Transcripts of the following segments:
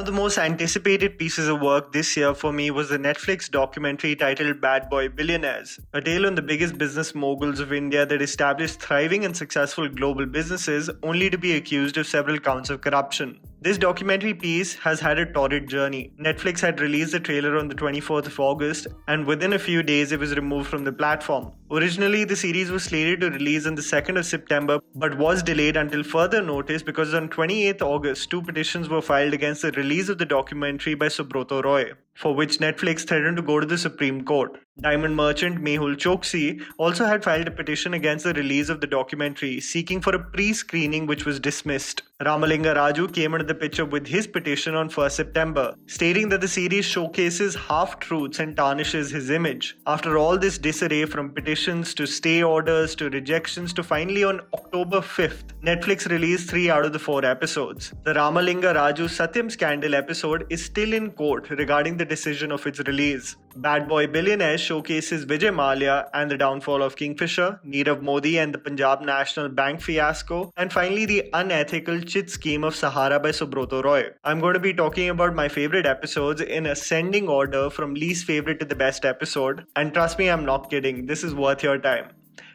of the most anticipated pieces of work this year for me was the Netflix documentary titled Bad Boy Billionaires, a tale on the biggest business moguls of India that established thriving and successful global businesses only to be accused of several counts of corruption. This documentary piece has had a torrid journey. Netflix had released the trailer on the 24th of August, and within a few days it was removed from the platform. Originally, the series was slated to release on the 2nd of September, but was delayed until further notice because on 28th August, 2 petitions were filed against the release of the documentary by Subrata Roy, for which Netflix threatened to go to the Supreme Court. Diamond merchant Mehul Choksi also had filed a petition against the release of the documentary, seeking for a pre-screening which was dismissed. Ramalinga Raju came into the picture with his petition on 1st September, stating that the series showcases half-truths and tarnishes his image. After all this disarray, from petitions to stay orders to rejections to finally on October 5th, Netflix released 3 out of the 4 episodes. The Ramalinga Raju Satyam scandal episode is still in court regarding the decision of its release. Bad Boy Billionaires showcases Vijay Mallya and the downfall of Kingfisher, Nirav Modi and the Punjab National Bank fiasco, and finally the unethical chit scheme of Sahara by Subrata Roy. I'm going to be talking about my favorite episodes in ascending order from least favorite to the best episode, and trust me, I'm not kidding, this is worth your time.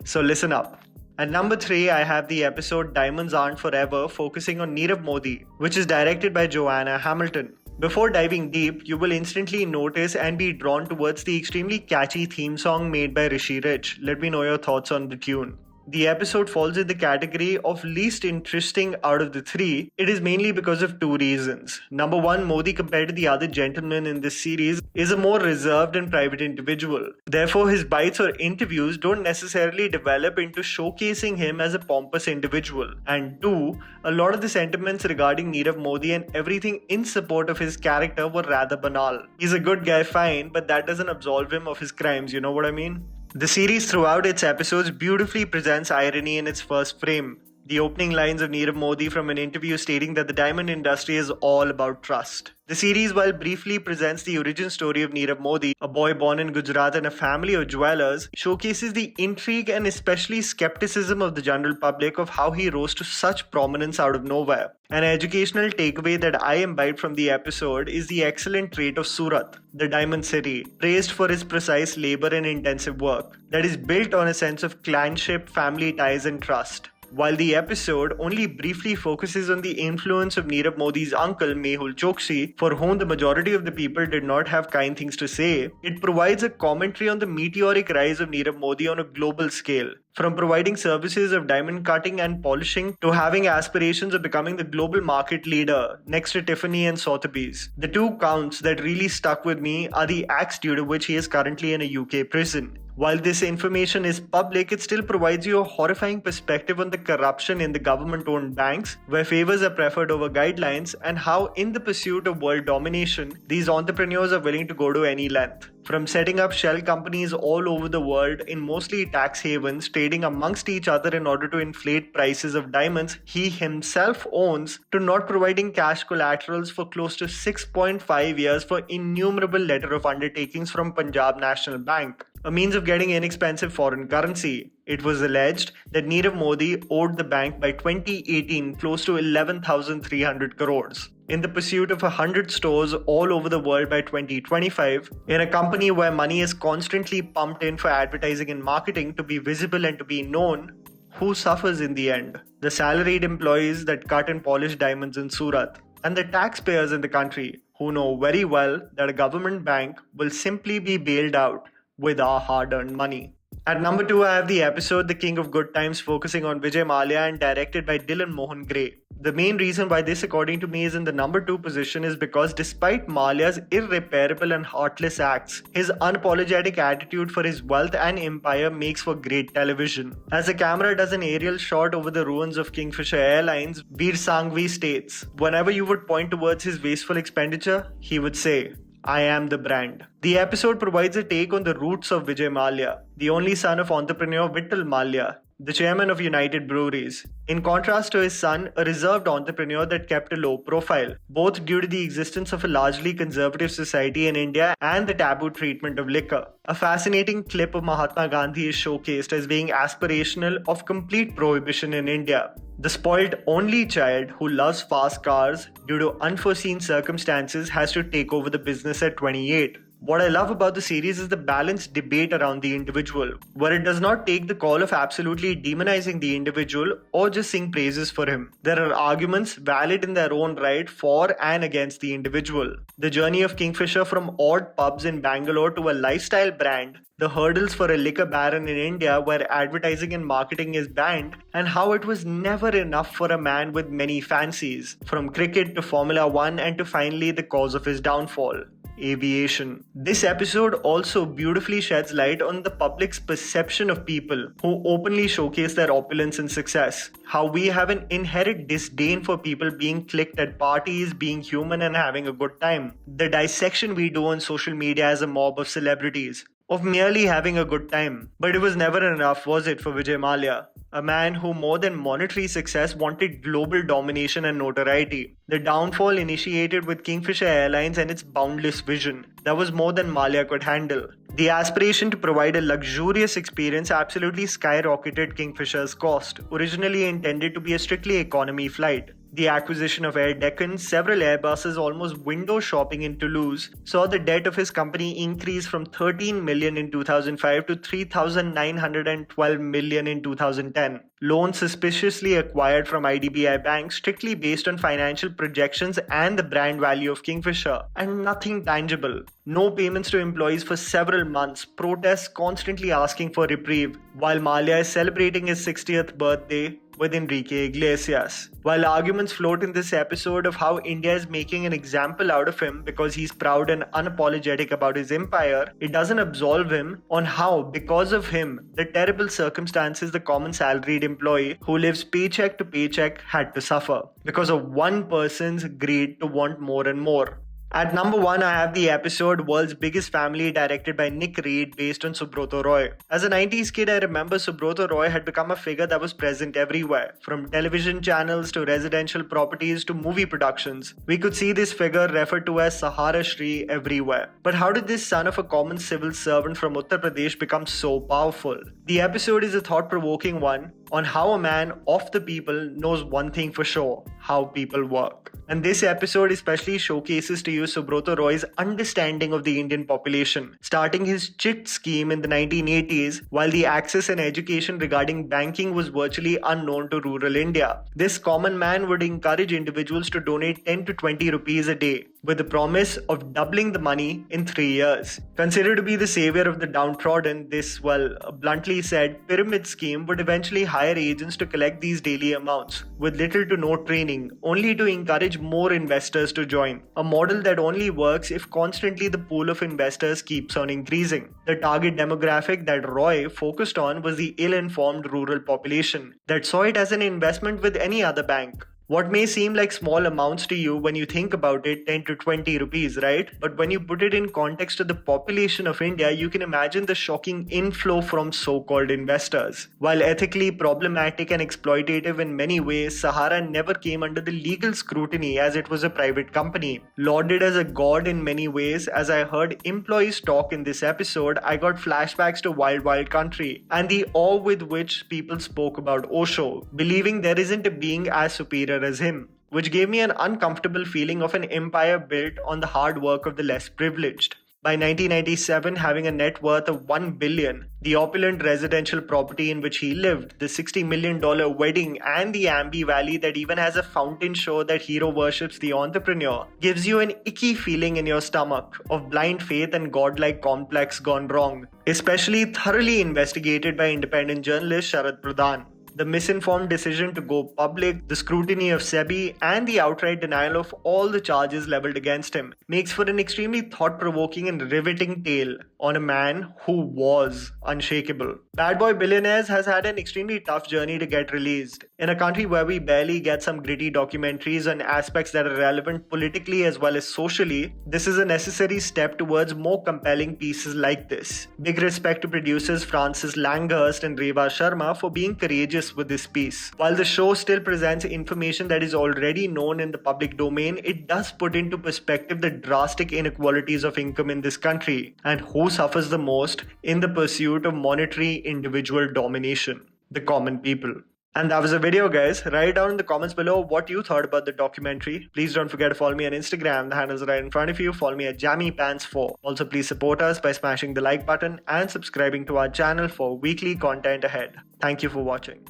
So listen up. At number 3, I have the episode Diamonds Aren't Forever, focusing on Nirav Modi, which is directed by Joanna Hamilton. Before diving deep, you will instantly notice and be drawn towards the extremely catchy theme song made by Rishi Rich. Let me know your thoughts on the tune. The episode falls in the category of least interesting out of the 3. It is mainly because of 2 reasons. Number 1, Modi compared to the other gentlemen in this series is a more reserved and private individual. Therefore, his bites or interviews don't necessarily develop into showcasing him as a pompous individual. And 2, a lot of the sentiments regarding Nirav Modi and everything in support of his character were rather banal. He's a good guy, fine, but that doesn't absolve him of his crimes, you know what I mean? The series throughout its episodes beautifully presents irony in its first frame. The opening lines of Nirav Modi from an interview stating that the diamond industry is all about trust. The series, while briefly presents the origin story of Nirav Modi, a boy born in Gujarat in a family of jewelers, showcases the intrigue and especially skepticism of the general public of how he rose to such prominence out of nowhere. An educational takeaway that I imbibe from the episode is the excellent trait of Surat, the diamond city, praised for its precise labor and intensive work, that is built on a sense of clanship, family ties and trust. While the episode only briefly focuses on the influence of Nirav Modi's uncle Mehul Choksi, for whom the majority of the people did not have kind things to say, it provides a commentary on the meteoric rise of Nirav Modi on a global scale. From providing services of diamond cutting and polishing to having aspirations of becoming the global market leader next to Tiffany and Sotheby's. The 2 counts that really stuck with me are the acts due to which he is currently in a UK prison. While this information is public, it still provides you a horrifying perspective on the corruption in the government-owned banks, where favors are preferred over guidelines, and how in the pursuit of world domination, these entrepreneurs are willing to go to any length. From setting up shell companies all over the world in mostly tax havens, trading amongst each other in order to inflate prices of diamonds he himself owns, to not providing cash collaterals for close to 6.5 years for innumerable letter of undertakings from Punjab National Bank, a means of getting inexpensive foreign currency. It was alleged that Nirav Modi owed the bank by 2018 close to 11,300 crores. In the pursuit of 100 stores all over the world by 2025, in a company where money is constantly pumped in for advertising and marketing to be visible and to be known, who suffers in the end? The salaried employees that cut and polish diamonds in Surat, and the taxpayers in the country who know very well that a government bank will simply be bailed out with our hard-earned money. At number 2, I have the episode The King of Good Times, focusing on Vijay Mallya and directed by Dylan Mohan Gray. The main reason why this, according to me, is in the number 2 position is because despite Mallya's irreparable and heartless acts, his unapologetic attitude for his wealth and empire makes for great television. As the camera does an aerial shot over the ruins of Kingfisher Airlines, Veer Sanghvi states, whenever you would point towards his wasteful expenditure, he would say, I am the brand. The episode provides a take on the roots of Vijay Mallya, the only son of entrepreneur Vittal Mallya. the chairman of United Breweries. In contrast to his son, a reserved entrepreneur that kept a low profile, both due to the existence of a largely conservative society in India and the taboo treatment of liquor. A fascinating clip of Mahatma Gandhi is showcased as being aspirational of complete prohibition in India. The spoiled only child who loves fast cars due to unforeseen circumstances has to take over the business at 28. What I love about the series is the balanced debate around the individual, where it does not take the call of absolutely demonizing the individual or just sing praises for him. There are arguments valid in their own right for and against the individual. The journey of Kingfisher from odd pubs in Bangalore to a lifestyle brand, the hurdles for a liquor baron in India where advertising and marketing is banned, and how it was never enough for a man with many fancies, from cricket to Formula One and to finally the cause of his downfall. Aviation. This episode also beautifully sheds light on the public's perception of people who openly showcase their opulence and success. How we have an inherent disdain for people being clicked at parties, being human and having a good time. The dissection we do on social media as a mob of celebrities, of merely having a good time. But it was never enough, was it, for Vijay Mallya? A man who more than monetary success wanted global domination and notoriety. The downfall initiated with Kingfisher Airlines and its boundless vision. That was more than Mallya could handle. The aspiration to provide a luxurious experience absolutely skyrocketed Kingfisher's cost, originally intended to be a strictly economy flight. The acquisition of Air Deccan, several Airbuses, almost window shopping in Toulouse, saw the debt of his company increase from 13 million in 2005 to 3,912 million in 2010. Loans suspiciously acquired from IDBI Bank strictly based on financial projections and the brand value of Kingfisher, and nothing tangible. No payments to employees for several months, protests constantly asking for reprieve, while Mallya is celebrating his 60th birthday with Enrique Iglesias. While arguments float in this episode of how India is making an example out of him because he's proud and unapologetic about his empire, it doesn't absolve him on how, because of him, the terrible circumstances the common salaried employee who lives paycheck to paycheck had to suffer because of one person's greed to want more and more. At number 1, I have the episode World's Biggest Family, directed by Nick Reed, based on Subrata Roy. As a 90s kid, I remember Subrata Roy had become a figure that was present everywhere, from television channels to residential properties to movie productions. We could see this figure referred to as Sahara Shri everywhere. But how did this son of a common civil servant from Uttar Pradesh become so powerful? The episode is a thought-provoking one on how a man of the people knows one thing for sure: how people work. And this episode especially showcases to you Subrata Roy's understanding of the Indian population, starting his chit scheme in the 1980s while the access and education regarding banking was virtually unknown to rural India. This common man would encourage individuals to donate 10 to 20 rupees a day, with the promise of doubling the money in 3 years. Considered to be the savior of the downtrodden, this, bluntly said, pyramid scheme would eventually hire agents to collect these daily amounts, with little to no training, only to encourage more investors to join. A model that only works if constantly the pool of investors keeps on increasing. The target demographic that Roy focused on was the ill-informed rural population that saw it as an investment with any other bank. What may seem like small amounts to you when you think about it, 10 to 20 rupees, right? But when you put it in context to the population of India, you can imagine the shocking inflow from so-called investors. While ethically problematic and exploitative in many ways, Sahara never came under the legal scrutiny as it was a private company. Lauded as a god in many ways, as I heard employees talk in this episode, I got flashbacks to Wild Wild Country and the awe with which people spoke about Osho, believing there isn't a being as superior as him, which gave me an uncomfortable feeling of an empire built on the hard work of the less privileged. By 1997, having a net worth of $1 billion, the opulent residential property in which he lived, the $60 million wedding, and the Ambi Valley that even has a fountain show that hero worships the entrepreneur, gives you an icky feeling in your stomach of blind faith and godlike complex gone wrong, especially thoroughly investigated by independent journalist Sharad Pradhan. The misinformed decision to go public, the scrutiny of SEBI, and the outright denial of all the charges leveled against him makes for an extremely thought-provoking and riveting tale on a man who was unshakable. Bad Boy Billionaires has had an extremely tough journey to get released. In a country where we barely get some gritty documentaries on aspects that are relevant politically as well as socially, this is a necessary step towards more compelling pieces like this. Big respect to producers Francis Langhurst and Reva Sharma for being courageous with this piece. While the show still presents information that is already known in the public domain, it does put into perspective the drastic inequalities of income in this country and who suffers the most in the pursuit of monetary individual domination: the common people. And that was the video, guys. Write down in the comments below what you thought about the documentary. Please don't forget to follow me on Instagram. The handles are right in front of you. Follow me at JammyPants4. Also, please support us by smashing the like button and subscribing to our channel for weekly content ahead. Thank you for watching.